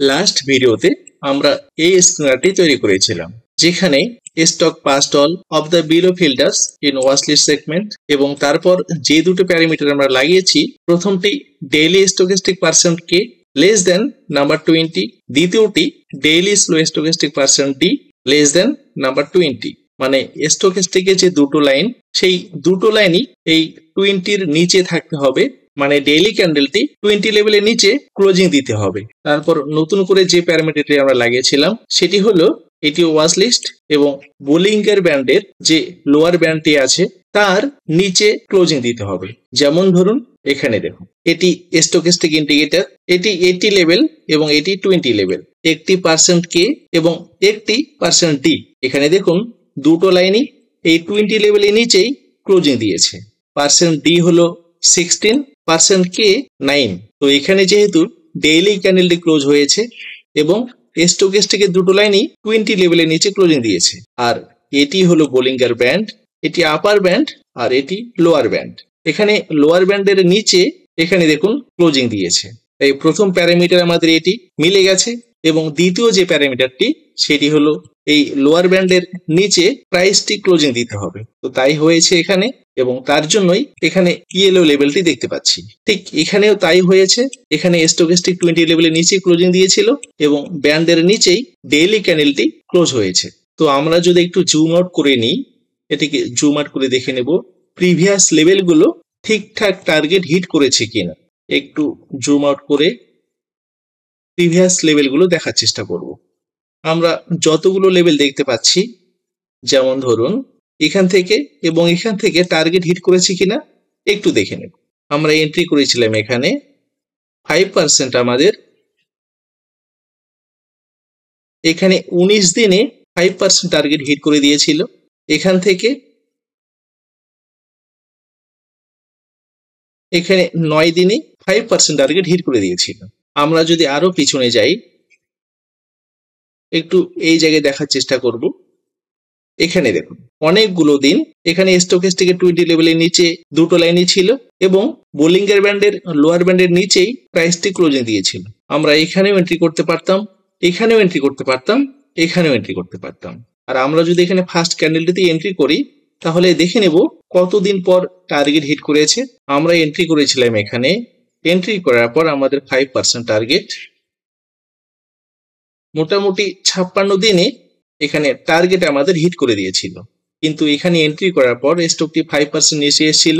Last ভিডিওতে আমরা এই স্ক্রিনারটি তৈরি করেছিলাম, যেখানে stock passed all of the below filters in watchlist segment এবং তারপর যে দুটো প্যারামিটার আমরা লাগিয়েছি, প্রথমটি daily stochastic percent K less than number 20, দ্বিতীয়টি daily slow stochastic percent D less than number 20। মানে স্টকেস্টিকের যে দুটো লাইন, সেই দুটো লাইনই এই 20-র নিচে থাকতে হবে। মানে ডেইলি ক্যান্ডেলটি 20 লেভেলের নিচে ক্লোজিং দিতে হবে। তারপর নতুন করে যে প্যারামিটারটি আমরা লাগিয়েছিলাম সেটি হলো এটি ওয়াচ লিস্ট এবং বোলিঙ্গার ব্যান্ডের যে লোয়ার ব্যান্ডটি আছে তার নিচে ক্লোজিং দিতে হবে। যেমন ধরুন এখানে দেখুন, এটি স্টকেস্টিক ইন্ডিকেটর, এটি 80 লেভেল এবং এটি 20 লেভেল, একটি পার্সেন্ট কে এবং একটি পার্সেন্ট ডি। এখানে দেখুন দুটো লাইনই এই 20 লেভেলের নিচেই ক্লোজিং দিয়েছে। পার্সেন্ট ডি হলো 16, পার্সেন্ট কে 9। তো এখানে যেহেতু ডেইলি ক্যান্ডেলটি ক্লোজ হয়েছে এবং স্টকেস্টিকের দুটো লাইনই 20 লেভেলের নিচে ক্লোজিং দিয়েছে, আর এটি হলো বোলিঙ্গার ব্যান্ড, এটি আপার ব্যান্ড আর এটি লোয়ার ব্যান্ড। এখানে লোয়ার ব্যান্ডের নিচে এখানে দেখুন ক্লোজিং দিয়েছে। তাই প্রথম প্যারামিটার আমাদের এটি মিলে গেছে এবং দ্বিতীয় যে প্যারামিটারটি সেটি হলো এই লোয়ার ব্যান্ডের নিচে প্রাইসটি ক্লোজিং দিতে হবে। তো তাই হয়েছে এখানে এবং তার জন্যই এখানে ইয়েলো লেভেলটি দেখতে পাচ্ছি। ঠিক এখানেও তাই হয়েছে, এখানে স্টকেস্টিক 20 লেভেলের নিচে ক্লোজিং দিয়েছিল এবং ব্যান্ডের নিচেই ডেইলি ক্যান্ডেলটি ক্লোজ হয়েছে। তো আমরা যদি একটু জুম আউট করে নিই, এটিকে জুম আউট করে দেখে নেব প্রিভিয়াস লেভেলগুলো ঠিকঠাক টার্গেট হিট করেছে কিনা। একটু জুম আউট করে প্রিভিয়াস লেভেলগুলো দেখার চেষ্টা করব। আমরা যতগুলো লেভেল দেখতে পাচ্ছি, যেমন ধরুন এখান থেকে এবং এখান থেকে টার্গেট হিট করেছে কিনা একটু দেখে নেব। আমরা এন্ট্রি করেছিলাম এখানে 5%, আমাদের এখানে 19 দিনে 5% টার্গেট হিট করে দিয়েছিল। এখান থেকে এখানে 9 দিনে 5% টার্গেট হিট করে দিয়েছিল। আমরা যদি আরো পিছনে যাই, একটু এই জায়গায় দেখার চেষ্টা করব। এখানে দেখুন অনেকগুলো দিন এখানে স্টকেস্টিকের 20 লেভেলের নিচে দুটো লাইনই ছিল এবং বোলিঙ্গার ব্যান্ডের লোয়ার ব্যান্ডের নিচেই প্রাইসটি ক্লোজিং দিয়েছিল। আমরা এখানেও এন্ট্রি করতে পারতাম, এখানেও এন্ট্রি করতে পারতাম, এখানেও এন্ট্রি করতে পারতাম। আর আমরা যদি এখানে ফার্স্ট ক্যান্ডেলটিতে এন্ট্রি করি তাহলে দেখে নেব কতদিন পর টার্গেট হিট করেছে। আমরা এন্ট্রি করেছিলাম এখানে, এন্ট্রি করার পর আমাদের 5% টার্গেট, মোটামুটি 56 দিনে এখানে টার্গেট আমাদের হিট করে দিয়েছিল। কিন্তু এখানে এন্ট্রি করার পর স্টকটি 5% নিচে এসেছিল।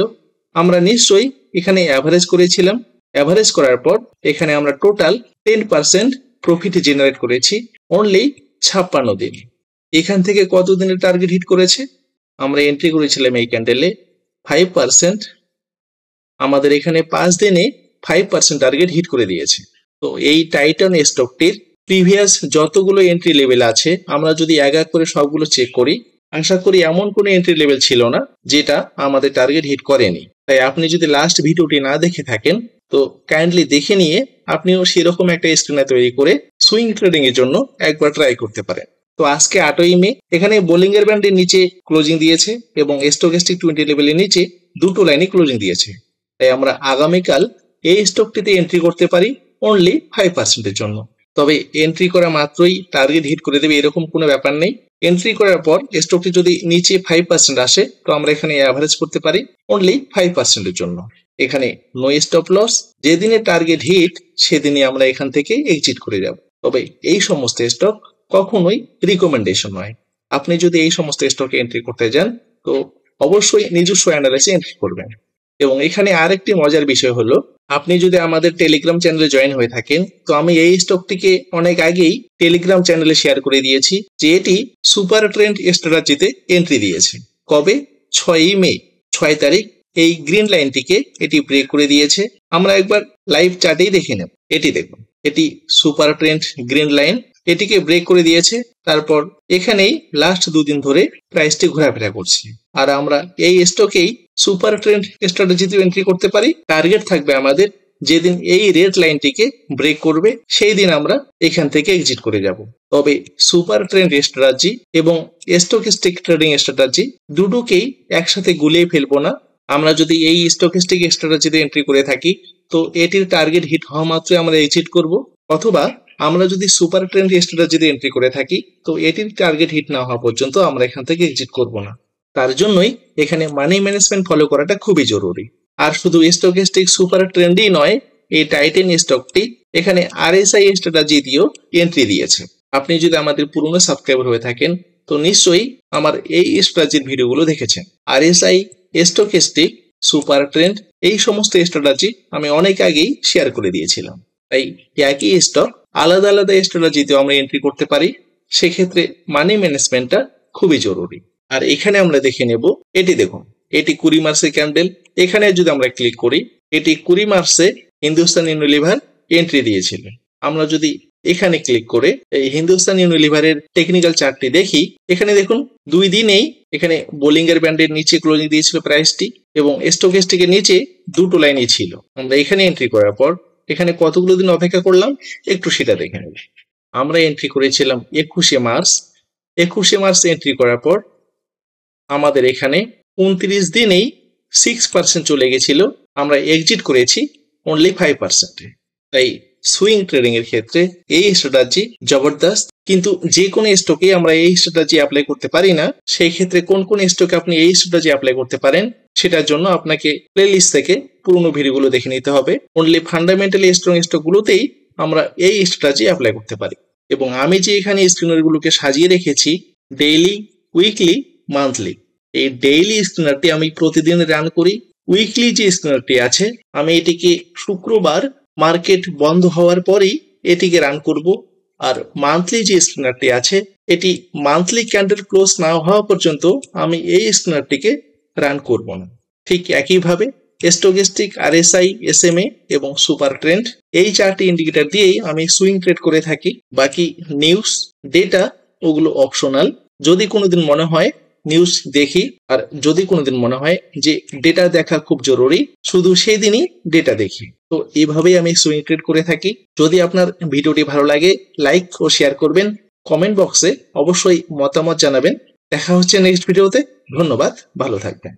আমরা নিশ্চয়ই এখানে অ্যাভারেজ করেছিলাম, অ্যাভারেজ করার পর এখানে আমরা টোটাল 10% প্রফিট জেনারেট করেছি অনলি 56 দিন। এখান থেকে কত দিনের টার্গেট হিট করেছে? আমরা এন্ট্রি করেছিলাম এই ক্যান্ডেলে 5%, আমাদের এখানে 5 দিনে 5% টার্গেট হিট করে দিয়েছে। তো এই টাইটান স্টকটির প্রিভিয়াস যতগুলো এন্ট্রি লেভেল আছে আমরা যদি এক এক করে সবগুলো চেক করি, আশা করি এমন কোনো এন্ট্রি লেভেল ছিল না যেটা আমাদের টার্গেট হিট করেনি। তাই আপনি যদি লাস্ট ভিডিওটি না দেখে থাকেন তো কাইন্ডলি দেখে নিয়ে আপনিও সেরকম একটা স্ক্রিনার তৈরি করে সুইং ট্রেডিং এর জন্য একবার ট্রাই করতে পারেন। তো আজকে 8ই মে এখানে বোলিঙ্গার ব্যান্ডের নিচে ক্লোজিং দিয়েছে এবং স্টকেস্টিক 20 লেভেলের নিচে দুটো লাইনে ক্লোজিং দিয়েছে। তাই আমরা আগামীকাল এই স্টকটিতে এন্ট্রি করতে পারি অনলি 5% এর জন্য। তবে এন্ট্রি করা মাত্রই টার্গেট হিট করে দেবে এরকম কোনো ব্যাপার নেই। এন্ট্রি করার পর স্টকটি যদি নিচে 5% আসে তো আমরা এখানে অ্যাভারেজ করতে পারি অনলি 5% এর জন্য। এখানে নো স্টপ লস, যেদিনে টার্গেট হিট সেদিনই আমরা এখান থেকে এক্সিট করে যাব। তবে এই সমস্ত স্টক কখনোই রিকমেন্ডেশন নয়। আপনি যদি এই সমস্ত স্টকে এন্ট্রি করতে যান তো অবশ্যই নিজস্ব অ্যানালাইসিসে এন্ট্রি করবেন। এবং এখানে আরেকটি মজার বিষয় হলো, আপনি যদি আমাদের টেলিগ্রাম চ্যানেলে জয়েন হয়ে থাকেন তো আমি এই স্টকটিকে অনেক আগেই টেলিগ্রাম চ্যানেলে শেয়ার করে দিয়েছি যে এটি সুপার ট্রেন্ড স্ট্র্যাটেজিতে এন্ট্রি দিয়েছে। কবে? 6ই মে, 6 তারিখ এই গ্রিন লাইনটিকে এটি ব্রেক করে দিয়েছে। আমরা একবার লাইভ চার্টেই দেখে নেব। এটি দেখুন, এটি সুপার ট্রেন্ড গ্রিন লাইন, এটিকে ব্রেক করে দিয়েছে। তারপর এখানেই লাস্ট দুদিন ধরে প্রাইসটি ঘোরাফেরা করছে। আর আমরা এই স্টকেই সুপার ট্রেন্ড স্ট্র্যাটেজিতে এন্ট্রি করতে পারি। টার্গেট থাকবে আমাদের যেদিন এই রেড লাইনটিকে ব্রেক করবে সেই দিন আমরা এখান থেকে এক্সিট করে যাব। তবে সুপার ট্রেন্ড স্ট্র্যাটেজি এবং স্টকিস্টিক ট্রেডিং স্ট্র্যাটেজি দুটোকেই একসাথে গুলিয়ে ফেলবো না। আমরা যদি এই স্টকিস্টিক স্ট্র্যাটেজিতে এন্ট্রি করে থাকি তো এটির টার্গেট হিট হওয়া মাত্রই আমরা এক্সিট করব, অথবা আমরা যদি সুপার ট্রেন্ড স্ট্র্যাটেজিতে এন্ট্রি করে থাকি তো এটির টার্গেট হিট না হওয়া পর্যন্ত আমরা এখান থেকে এক্সিট করব না। তার জন্যই এখানে মানি ম্যানেজমেন্ট ফলো করাটা খুবই জরুরি। আর শুধু স্টকিস্টিক সুপার ট্রেন্ডই নয়, এই টাইটেন স্টকটি এখানে আরএসআই স্ট্র্যাটেজি দিয়েও এন্ট্রি দিয়েছে। আপনি যদি আমাদের পুরনো সাবস্ক্রাইবার হয়ে থাকেন তো নিশ্চয়ই আমার এই স্ট্র্যাটেজির ভিডিওগুলো দেখেছেন। আরএসআই, স্টকিস্টিক, সুপার ট্রেন্ড এই সমস্ত স্ট্র্যাটেজি আমি অনেক আগেই শেয়ার করে দিয়েছিলাম। তাই একই স্টক আলাদা আলাদা স্ট্র্যাটেজিতেও আমরা এন্ট্রি করতে পারি। সেক্ষেত্রে মানি ম্যানেজমেন্টটা খুবই জরুরি। আর এখানে আমরা দেখে নেব, এটি দেখুন, এটি 20 মার্চের ক্যান্ডেল। এখানে যদি আমরা ক্লিক করি, এটি 20 মার্চে হিন্দুস্তান ইউনিলিভার এন্ট্রি দিয়েছিল। আমরা যদি এখানে ক্লিক করে এই হিন্দুস্তান ইউনিলিভারের টেকনিক্যাল চার্টটি দেখি, এখানে দেখুন 2 দিনেই এখানে বোলিঙ্গার ব্যান্ডের নিচে ক্লোজিং দিয়েছিল প্রাইসটি, এবং স্টকিস্টিকের নিচে দুটো লাইনই ছিল। আমরা এখানে এন্ট্রি করার পর এখানে কতগুলো দিন অপেক্ষা করলাম একটু সেটা দেখে নেব। আমরা এন্ট্রি করেছিলাম 21শে মার্চ। 21শে মার্চ এন্ট্রি করার পর আমাদের এখানে 29 দিনেই 6% চলে গেছিল। আমরা এক্সিট করেছি অনলি 5%। তাই সুইং ট্রেডিং এর ক্ষেত্রে এই স্ট্র্যাটেজি জবরদস্ত। কিন্তু যে কোনো স্টকে আমরা এই স্ট্র্যাটেজি অ্যাপ্লাই করতে পারি না। সেই ক্ষেত্রে কোন কোন স্টকে আপনি এই স্ট্র্যাটেজি অ্যাপ্লাই করতে পারেন সেটার জন্য আপনাকে প্লেলিস্ট থেকে পুরনো ভিডিওগুলো দেখে নিতে হবে। অনলি ফান্ডামেন্টালি স্ট্রং স্টকগুলোতেই আমরা এই স্ট্র্যাটেজি অ্যাপ্লাই করতে পারি। এবং আমি যে এখানে স্ক্রিনারগুলোকে সাজিয়ে রেখেছি ডেইলি, উইকলি, মান্থলি, এই ডেইলি স্ক্রিনারটি আমি প্রতিদিন রান করি। উইকলি যে স্ক্রিনারটি আছে আমি এটিকে শুক্রবার মার্কেট বন্ধ হওয়ার পরেই এটিকে রান করব। আর মান্থলি যে স্ক্রিনারটি আছে এটি মান্থলি ক্যান্ডেল ক্লোজ না হওয়া পর্যন্ত আমি এই স্ক্রিনারটিকে রান করব না। ঠিক একইভাবে স্টকিস্টিক, আরএসআই, এসএমএ এবং সুপার ট্রেন্ড এই 4টি ইন্ডিকেটর দিয়েই আমি সুইং ট্রেড করে থাকি। বাকি নিউজ, ডেটা ওগুলো অপশনাল। যদি কোনোদিন মনে হয় নিউজ দেখি, আর যদি কোনোদিন মনে হয় যে ডেটা দেখা খুব জরুরি শুধু সেই দিনই ডেটা দেখি। তো এইভাবেই আমি সুইং ট্রেড করে থাকি। যদি আপনার ভিডিওটি ভালো লাগে লাইক ও শেয়ার করবেন, কমেন্ট বক্সে অবশ্যই মতামত জানাবেন। দেখা হচ্ছে নেক্সট ভিডিওতে। ধন্যবাদ, ভালো থাকবেন।